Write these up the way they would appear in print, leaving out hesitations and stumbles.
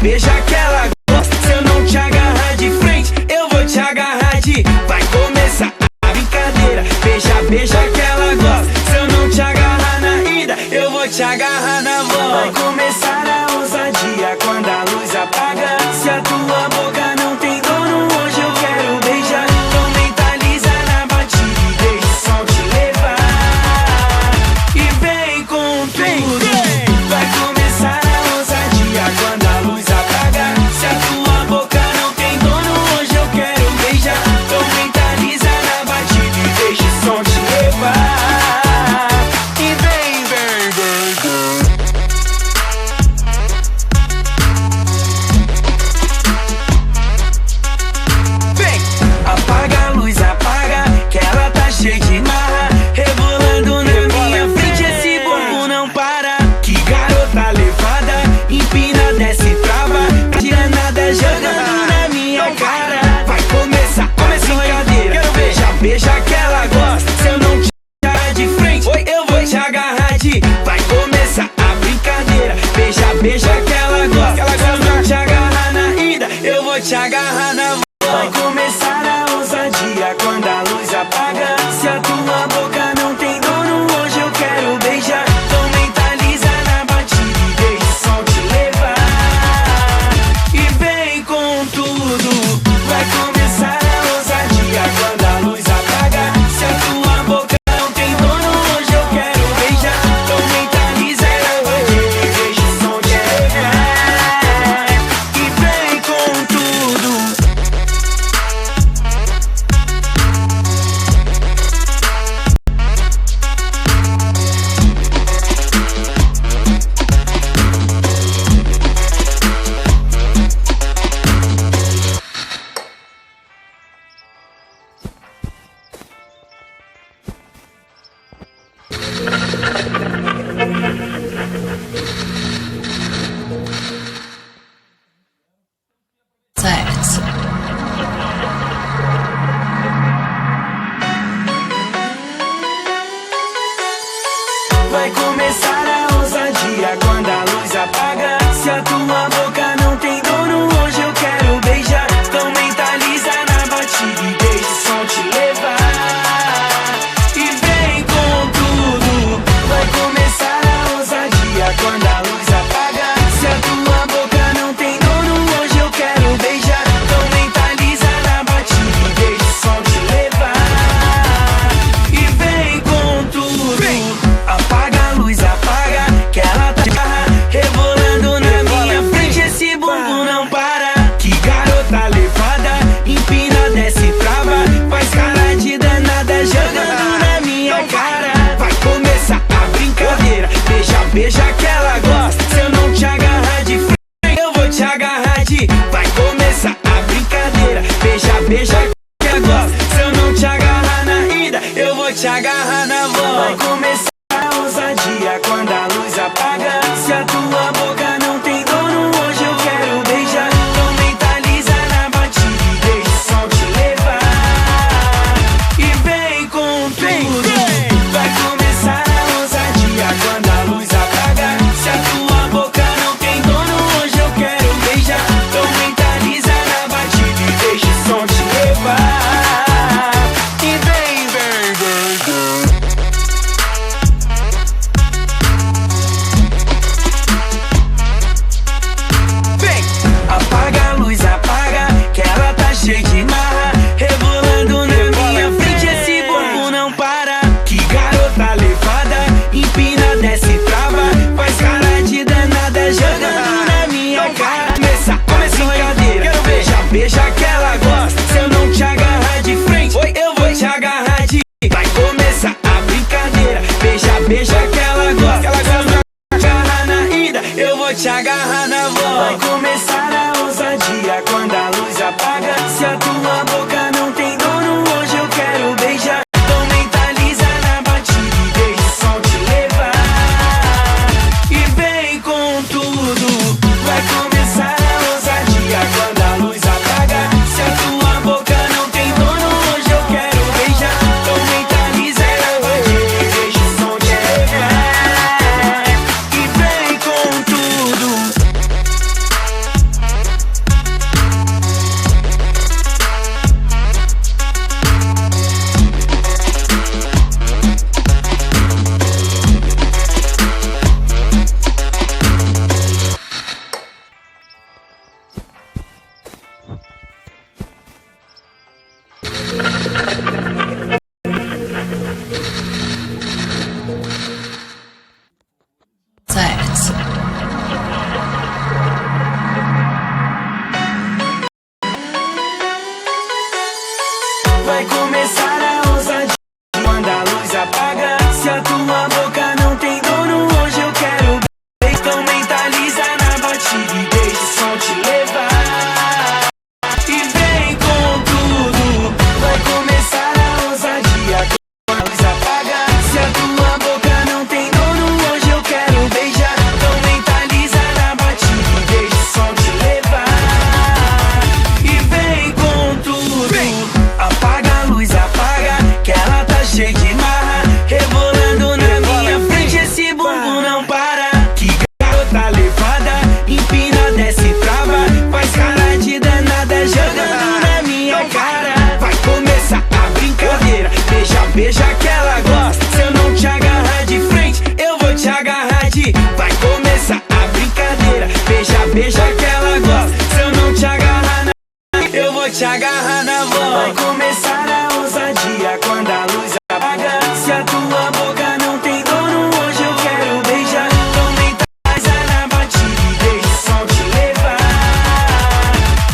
beija que ela gosta. Se eu não te agarrar de frente, eu vou te agarrar de... Vai começar a brincadeira. Beija, beija que ela gosta. Se eu não te agarrar na ida, eu vou te agarrar na volta. Vai começar a ousadia quando a luz apaga. Se a tua boca não tem dono, hoje eu quero beijar. Então mentaliza na batida e deixa o som te levar. E vem com tudo. Vai começar a ousadia quando a luz apaga. Se a tua boca não tem dono, hoje eu quero beijar. Então mentaliza na batida e deixa o som te levar. E vem, vem, vem, vem. Vem, apaga a luz, apaga, que ela tá cheia de marra. Rebolando na minha frente, esse bobo não para. Que garota levada, empina, desce, trava. Tira nada jogando na minha cara. Vai começar a brincadeira. Beija, beija que ela gosta. Se eu não te agarrar de frente, eu vou te agarrar de... Vai começar a brincadeira. Beija, beija que ela gosta. Se eu não te agarrar na ida, eu vou te agarrar na volta. Vai começar a ousadia quando a luz apaga. Se a tua boca não tem dono, hoje eu quero beijar. Então mentaliza na batida e deixa o som te levar. E vem com tudo. Vai começar a ousadia quando a luz apaga. Se a tua boca não tem dono, hoje eu quero beijar. Então mentaliza na batida e deixa o som te levar. E vem com tudo. Certo. Vai começar a ousadia quando a luz apaga. Se a tua boca não tem dono, hoje eu quero beijar. Então mentaliza na batida e deixa o som te levar. E vem com tudo. Vai começar a ousadia quando a luz apaga. Se a tua boca não tem dono, hoje eu quero beijar. Então mentaliza na batida e deixa o som te levar. E vem com tudo. Apaga a luz, apaga, que ela tá rebolando na minha frente, esse bumbum não para. Que garota levada, empina, desce, trava. Faz cara de danada jogando na minha cara. Vai começar a brincadeira. Beija, beija que ela gosta. Se eu não te agarrar de frente, eu vou te agarrar de... Vai começar a brincadeira. Beija, beija que ela gosta. Se eu não te agarrar na ida, eu vou te agarrar na volta. Vai começar a ousadia quando a luz apaga. Se a tua boca não tem dono, hoje eu quero beijar. Então mentaliza na batida e deixa o som te levar. E vem com tudo. Vai começar a ousadia quando a luz apaga. Se a tua boca não tem dono, hoje eu quero beijar. Então mentaliza na batida e deixa o som te levar. E vem, vem, vem, vem. Vai começar a ousadia quando a luz apaga. Se a tua boca não tem dono, hoje eu quero beijar. Então mentaliza na batida e deixa o som te levar. E vem com tudo. Vai começar a ousadia quando a luz apaga. Se a tua boca não tem dono, hoje eu quero beijar. Então mentaliza na batida e deixa o som te levar. E vem com tudo. Apaga a luz, apaga, que ela tá cheia de marra. Rebolando na minha frente, esse bumbum não para. Que garota levada, empina, desce, trava. Faz cara de danada, jogando na minha cara. Vai começar a brincadeira, beija, beija que ela gosta. Se eu não te agarrar de frente, eu vou te agarrar de... Vai começar a brincadeira, beija, beija que ela gosta. Se eu não te agarrar na... eu vou te agarrar na voz. Vai começar a ousadia quando a luz apaga. Se a tua boca não tem dono, hoje eu quero beijar. Então mentaliza na batida e deixa o som te levar.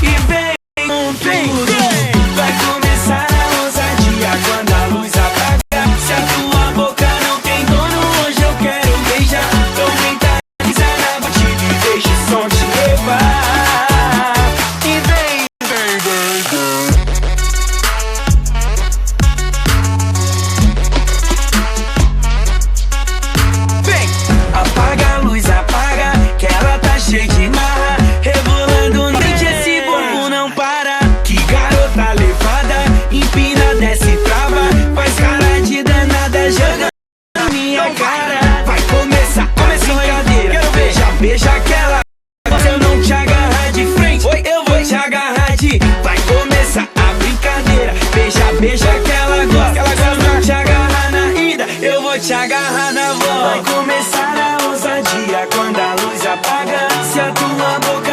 E vem com tudo. Vai começar a ousadia quando a luz apaga. Se a tua boca não tem dono, hoje eu quero beijar. Então mentaliza na batida e deixa o som te levar. E vem, vem, vem, vem. Apaga a luz, apaga, que ela tá cheia de marra. Rebolando na frente, esse bumbum não para. Que garota levada, empina, desce, trava. Faz cara de danada, joga na minha cara. Vai começar a brincadeira, beija, beija que ela... Se eu não te agarrar de frente, eu vou te agarrar de... Vai começar a brincadeira, beija, beija que ela gosta. Se eu não te agarrar na ida, eu vou te agarrar na volta. Vai começar a ousadia quando a luz apaga. Se a tua boca